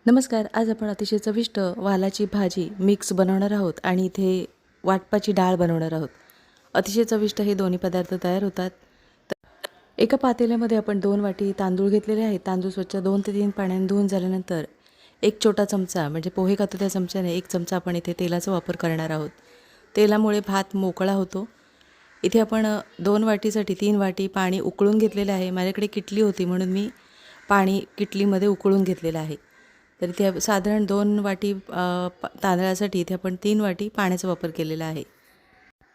नमस्कार. आज आपण अतिशय चविष्ट वालाची भाजी मिक्स बनवणार आहोत आणि इथे वाटपाची डाळ बनवणार आहोत. अतिशय चविष्ट हे दोन्ही पदार्थ तयार होतात. एका पातेल्यामध्ये आपण 2 वाटी तांदूळ घेतलेले आहेत. तांदूळ स्वच्छ 2 ते 3 पाण्याने धुवून झाल्यानंतर एक छोटा चमचा म्हणजे पोहे खातो त्या चमच्याने 1 चमचा आपण इथे तेलाचा वापर करणार आहोत. तेलामुळे भात मोकळा होतो. इथे आपण 2 वाटीसाठी 3 वाटी पाणी उकळून घेतलेलं आहे. माझ्याकडे किटली होती म्हणून मी पाणी किटलीमध्ये उकळून घेतलेलं आहे. तर इथे साधारण 2 वाटी तांदळासाठी इथे आपण 3 वाटी पाण्याचा वापर केलेला आहे.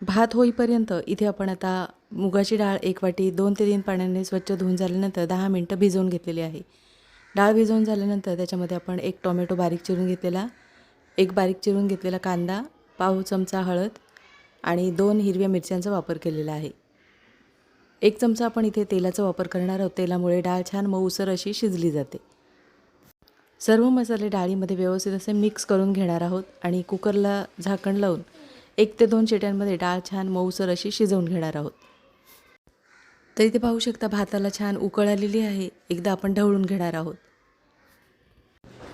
भात होईपर्यंत इथे आपण आता मुगाची डाळ 1 वाटी 2 ते 3 पाण्याने स्वच्छ धुवून झाल्यानंतर 10 मिनटं भिजवून घेतलेली आहे. डाळ भिजवून झाल्यानंतर त्याच्यामध्ये आपण 1 टोमॅटो बारीक चिरून घेतलेला, 1 बारीक चिरून घेतलेला कांदा, पाव चमचा हळद आणि 2 हिरव्या मिरच्यांचा वापर केलेला आहे. 1 चमचा आपण इथे तेलाचा वापर करणार आहोत. तेलामुळे डाळ छान मऊसर अशी शिजली जाते. सर्व मसाले डाळीमध्ये व्यवस्थित असे मिक्स करून घेणार आहोत आणि कुकरला झाकण लावून 1 ते 2 शिट्यांमध्ये डाळ छान मऊसर अशी शिजवून घेणार आहोत. तर इथे पाहू शकता भाताला छान उकळ आलेली आहे. एकदा आपण ढवळून घेणार आहोत.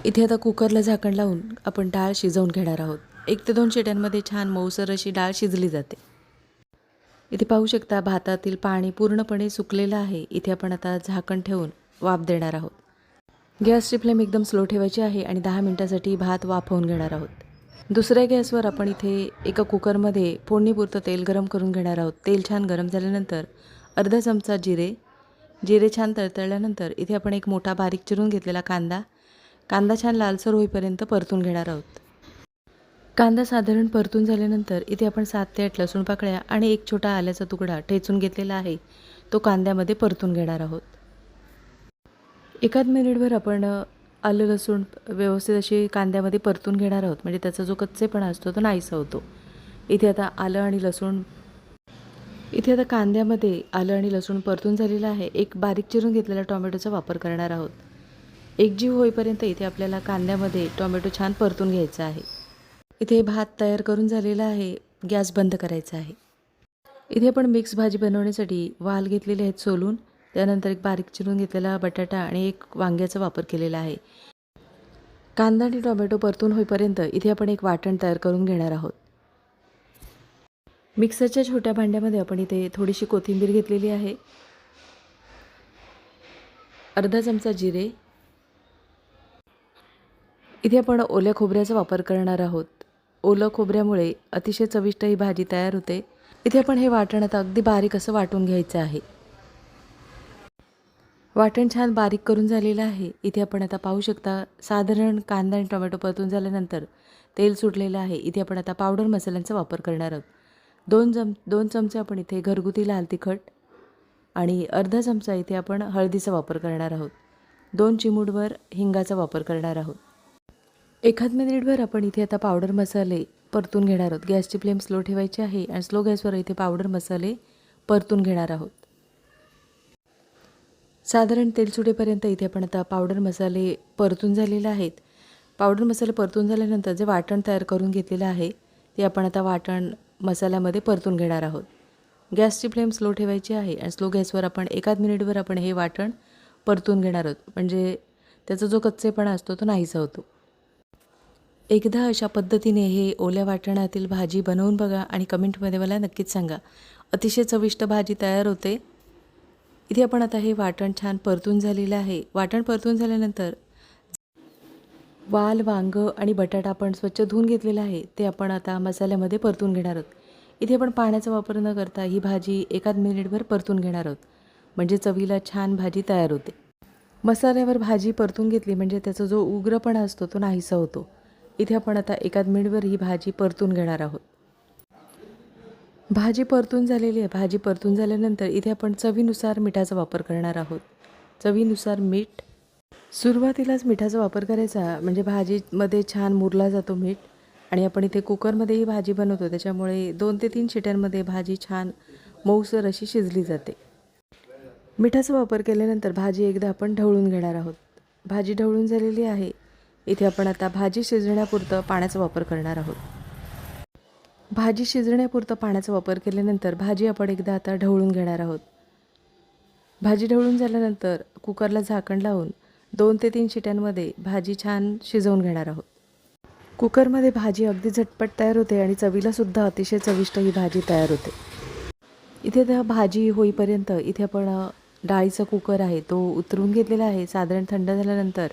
इथे आता कुकरला झाकण लावून आपण डाळ शिजवून घेणार आहोत. 1 ते 2 शिट्यांमध्ये छान मऊसर अशी डाळ शिजली जाते. इथे पाहू शकता भातातील पाणी पूर्णपणे सुकलेलं आहे. इथे आपण आता झाकण ठेवून वाफ देणार आहोत. गॅसची फ्लेम एकदम स्लो ठेवायची आहे आणि 10 मिनिटांसाठी भात वाफवून घेणार आहोत. दुसऱ्या गॅसवर आपण इथे एका कुकरमध्ये फोडणीपुरतं तेल गरम करून घेणार आहोत. तेल छान गरम झाल्यानंतर अर्धा चमचा जिरे छान तळतळल्यानंतर इथे आपण 1 मोठा बारीक चिरून घेतलेला कांदा छान लालसर होईपर्यंत परतून घेणार आहोत. कांदा साधारण परतून झाल्यानंतर इथे आपण 7 ते 8 लसूण पाकळ्या आणि 1 छोटा आल्याचा तुकडा ठेचून घेतलेला आहे. तो कांद्यामध्ये परतून घेणार आहोत. 1 मिनिटभर आपण आलं लसूण व्यवस्थित अशी कांद्यामध्ये परतून घेणार आहोत. म्हणजे त्याचा जो कच्चेपणा असतो तो नाहीसा होतो. इथे आता कांद्यामध्ये आलं आणि लसूण परतून झालेलं आहे. 1 बारीक चिरून घेतलेला टोमॅटोचा वापर करणार आहोत. एकजीव होईपर्यंत इथे आपल्याला कांद्यामध्ये टोमॅटो छान परतून घ्यायचा आहे. इथे भात तयार करून झालेला आहे. गॅस बंद करायचा आहे. इथे आपण मिक्स भाजी बनवण्यासाठी वाल घेतलेले आहेत सोलून. त्यानंतर 1 बारीक चिरून घेतलेला बटाटा आणि 1 वांग्याचा वापर केलेला आहे. कांदा आणि टोमॅटो परतून होईपर्यंत इथे आपण 1 वाटण तयार करून घेणार आहोत. मिक्सरच्या छोट्या भांड्यामध्ये आपण इथे थोडीशी कोथिंबीर घेतलेली आहे. अर्धा चमचा जिरे. इथे आपण ओल्या खोबऱ्याचा वापर करणार आहोत. ओलं खोबऱ्यामुळे अतिशय चविष्ट ही भाजी तयार होते. इथे आपण हे वाटण आता अगदी बारीक असं वाटून घ्यायचं आहे. वाटण छान बारीक करून झालेलं आहे. इथे आपण आता पाहू शकता साधारण कांदा आणि टोमॅटो परतून झाल्यानंतर तेल सुटलेलं आहे. इथे आपण आता पावडर मसाल्यांचा वापर करणार आहोत. 2 चमचे आपण इथे घरगुती लाल तिखट आणि अर्धा चमचा इथे आपण हळदीचा वापर करणार आहोत. 2 चिमूटभर हिंगाचा वापर करणार आहोत. 1 मिनिटभर आपण इथे आता पावडर मसाले परतून घेणार आहोत. गॅसची फ्लेम स्लो ठेवायची आहे आणि स्लो गॅसवर इथे पावडर मसाले परतून घेणार आहोत. साधारण तेल सुटेपर्यंत इथे आपण आता पावडर मसाले परतून झालेले आहेत. पावडर मसाले परतून झाल्यानंतर जे वाटण तयार करून घेतलेलं आहे ते आपण आता वाटण मसाल्यामध्ये परतून घेणार आहोत. गॅसची फ्लेम स्लो ठेवायची आहे आणि स्लो गॅसवर आपण 1 मिनिटभर आपण हे वाटण परतून घेणार आहोत. म्हणजे त्याचा जो कच्चेपणा असतो तो नाहीसा होतो. एकदा अशा पद्धतीने हे ओल्या वाटणातील भाजी बनवून बघा आणि कमेंटमध्ये मला नक्कीच सांगा. अतिशय चविष्ट भाजी तयार होते. इथे आपण आता हे वाटण छान परतून झालेलं आहे. वाटण परतून झाल्यानंतर वाल, वांगं आणि बटाटा आपण स्वच्छ धुवून घेतलेला आहे ते आपण आता मसाल्यामध्ये परतून घेणार आहोत. इथे आपण पाण्याचा वापर न करता ही भाजी 1 मिनिटभर परतून घेणार आहोत. म्हणजे चवीला छान भाजी तयार होते. मसाल्यावर भाजी परतून घेतली म्हणजे त्याचा जो उग्रपणा असतो तो नाहीसा होतो. इथे आपण आता 1 मिनिटभर ही भाजी परतून घेणार आहोत. भाजी परतून झालेली आहे. भाजी परतून झाल्यानंतर इथे आपण चवीनुसार मिठाचा वापर करणार आहोत. चवीनुसार मीठ. सुरुवातीलाच मिठाचा वापर करायचा म्हणजे भाजीमध्ये छान मुरला जातो मीठ. आणि आपण इथे कुकरमध्ये ही भाजी बनवतो त्याच्यामुळे 2 ते 3 शिट्यांमध्ये भाजी छान मऊसर अशी शिजली जाते. मिठाचा वापर केल्यानंतर भाजी एकदा आपण ढवळून घेणार आहोत. भाजी ढवळून झालेली आहे. इथे आपण आता भाजी शिजण्यापुरतं पाण्याचा वापर करणार आहोत. भाजी शिजण्यापुरतं पाण्याचा वापर केल्यानंतर भाजी आपण एकदा आता ढवळून घेणार आहोत. भाजी ढवळून झाल्यानंतर कुकरला झाकण लावून 2 ते 3 शिट्यांमध्ये भाजी छान शिजवून घेणार आहोत. कुकरमध्ये भाजी अगदी झटपट तयार होते आणि चवीलासुद्धा अतिशय चविष्ट ही भाजी तयार होते. इथे त्या भाजी होईपर्यंत इथे आपण डाळीचा कुकर आहे तो उतरून घेतलेला आहे. साधारण थंड झाल्यानंतर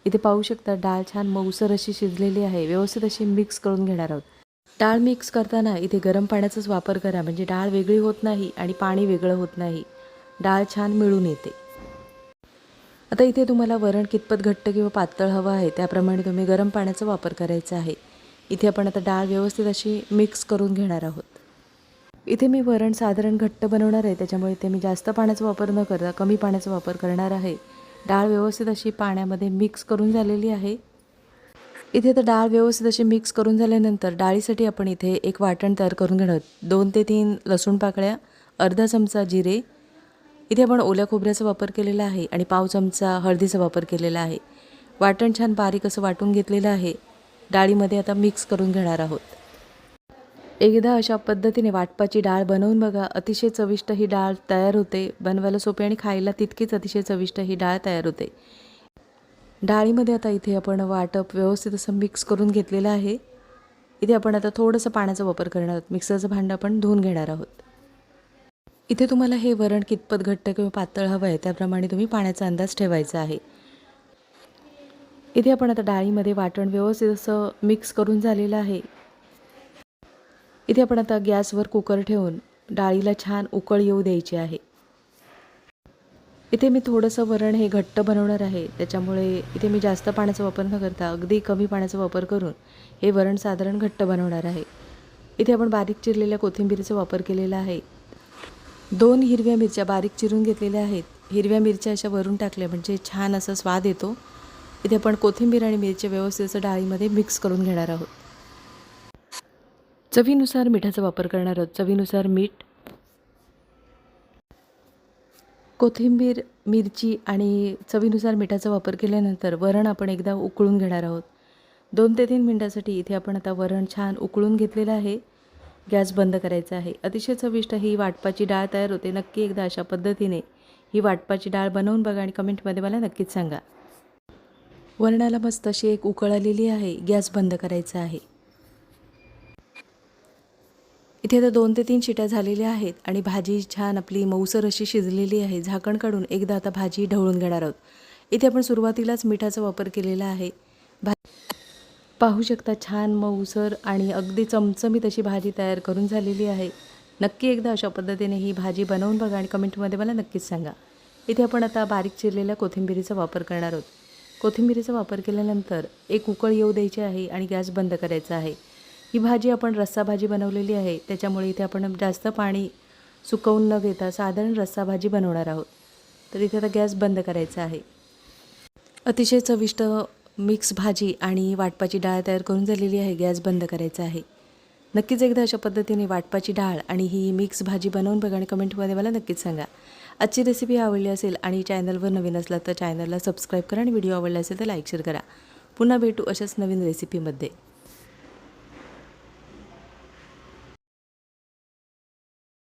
इथे पाहू शकता डाळ छान मऊसर अशी शिजलेली आहे. व्यवस्थित अशी मिक्स करून घेणार आहोत. डाळ मिक्स करताना इथे गरम पाण्याचाच वापर करा, म्हणजे डाळ वेगळी होत नाही आणि पाणी वेगळं होत नाही. डाळ छान मिळून येते. आता इथे तुम्हाला वरण कितपत घट्ट किंवा पातळ हवं आहे त्याप्रमाणे तुम्ही गरम पाण्याचा वापर करायचा आहे. इथे आपण आता डाळ व्यवस्थित अशी मिक्स करून घेणार आहोत. इथे मी वरण साधारण घट्ट बनवणार आहे, त्याच्यामुळे इथे मी जास्त पाण्याचा वापर न करता कमी पाण्याचा वापर करणार आहे. डाळ व्यवस्थित अशी पाण्यामध्ये मिक्स करून झालेली आहे. इथे तर डाळ व्यवस्थित अशी मिक्स करून झाल्यानंतर डाळीसाठी आपण इथे एक वाटण तयार करून घेणार आहोत. 2 ते 3 लसूण पाकळ्या, अर्धा चमचा जिरे, इथे आपण ओल्या खोबऱ्याचा वापर केलेला आहे आणि पाव चमचा हळदीचा वापर केलेला आहे. वाटण छान बारीक असं वाटून घेतलेलं आहे. डाळीमध्ये आता मिक्स करून घेणार आहोत. एकदा अशा पद्धतीने वाटपाची डाळ बनवून बघा. अतिशय चविष्ट ही डाळ तयार होते. बनवायला सोपी आणि खायला तितकीच अतिशय चविष्ट ही डाळ तयार होते. डाळीमध्ये आता इथे आपण वाटप व्यवस्थित असं मिक्स करून घेतलेलं आहे. इथे आपण आता थोडंसं पाण्याचा वापर करणार आहोत. मिक्सरचं भांडं आपण धुवून घेणार आहोत. इथे तुम्हाला हे वरण कितपत घट्ट किंवा पातळ हवं आहे त्याप्रमाणे तुम्ही पाण्याचा अंदाज ठेवायचा आहे. इथे आपण आता डाळीमध्ये वाटण व्यवस्थित असं मिक्स करून झालेलं आहे. इथे आपण आता गॅसवर कुकर ठेवून डाळीला छान उकळ येऊ द्यायची आहे. इथे मी थोडंसं वरण हे घट्ट बनवणार आहे, त्याच्यामुळे इथे मी जास्त पाण्याचा वापर न करता अगदी कमी पाण्याचा वापर करून हे वरण साधारण घट्ट बनवणार आहे. इथे आपण बारीक चिरलेल्या कोथिंबीरीचा वापर केलेला आहे. 2 हिरव्या मिरच्या बारीक चिरून घेतलेल्या आहेत. हिरव्या मिरच्या अशा वरून टाकल्या म्हणजे छान असा स्वाद येतो. इथे आपण कोथिंबीर आणि मिरच्या व्यवस्थित असं डाळीमध्ये मिक्स करून घेणार आहोत. चवीनुसार मिठाचा वापर करणार आहोत. चवीनुसार मीठ, कोथिंबीर, मिरची आणि चवीनुसार मिठाचा वापर केल्यानंतर वरण आपण एकदा उकळून घेणार आहोत. 2 ते 3 मिनिटासाठी इथे आपण आता वरण छान उकळून घेतलेलं आहे. गॅस बंद करायचा आहे. अतिशय चविष्ट ही वाटपाची डाळ तयार होते. नक्की एकदा अशा पद्धतीने ही वाटपाची डाळ बनवून बघा आणि कमेंटमध्ये मला नक्कीच सांगा. वरणाला मस्त अशी एक उकळ आलेली आहे. गॅस बंद करायचा आहे. इथे आता 2 ते 3 शिट्या झालेल्या आहेत आणि भाजी छान आपली मऊसर अशी शिजलेली आहे. झाकण काढून एकदा आता भाजी ढवळून घेणार आहोत. इथे आपण सुरुवातीलाच मिठाचा वापर केलेला आहे. पाहू शकता छान मऊसर आणि अगदी चमचमीत अशी भाजी तयार करून झालेली आहे. नक्की एकदा अशा पद्धतीने ही भाजी बनवून बघा आणि कमेंटमध्ये मला नक्कीच सांगा. इथे आपण आता बारीक चिरलेल्या कोथिंबीरीचा वापर करणार आहोत. कोथिंबीरीचा वापर केल्यानंतर एक उकळ येऊ द्यायची आहे आणि गॅस बंद करायचा आहे. ही भाजी आपण रस्सा भाजी बनवलेली आहे, त्याच्यामुळे इथे आपण जास्त पाणी सुकवून न घेता साधारण रस्सा भाजी बनवणार आहोत. तर इथे आता गॅस बंद करायचा आहे. अतिशय चविष्ट मिक्स भाजी आणि वाटपाची डाळ तयार करून झालेली आहे. गॅस बंद करायचा आहे. नक्कीच एकदा अशा पद्धतीने वाटपाची डाळ आणि ही मिक्स भाजी बनवून बघा आणि कमेंटमध्ये मला नक्कीच सांगा. आजची रेसिपी आवडली असेल आणि चॅनलवर नवीन असला तर चॅनलला सबस्क्राईब करा आणि व्हिडिओ आवडला असेल तर लाईक शेअर करा. पुन्हा भेटू अशाच नवीन रेसिपीमध्ये.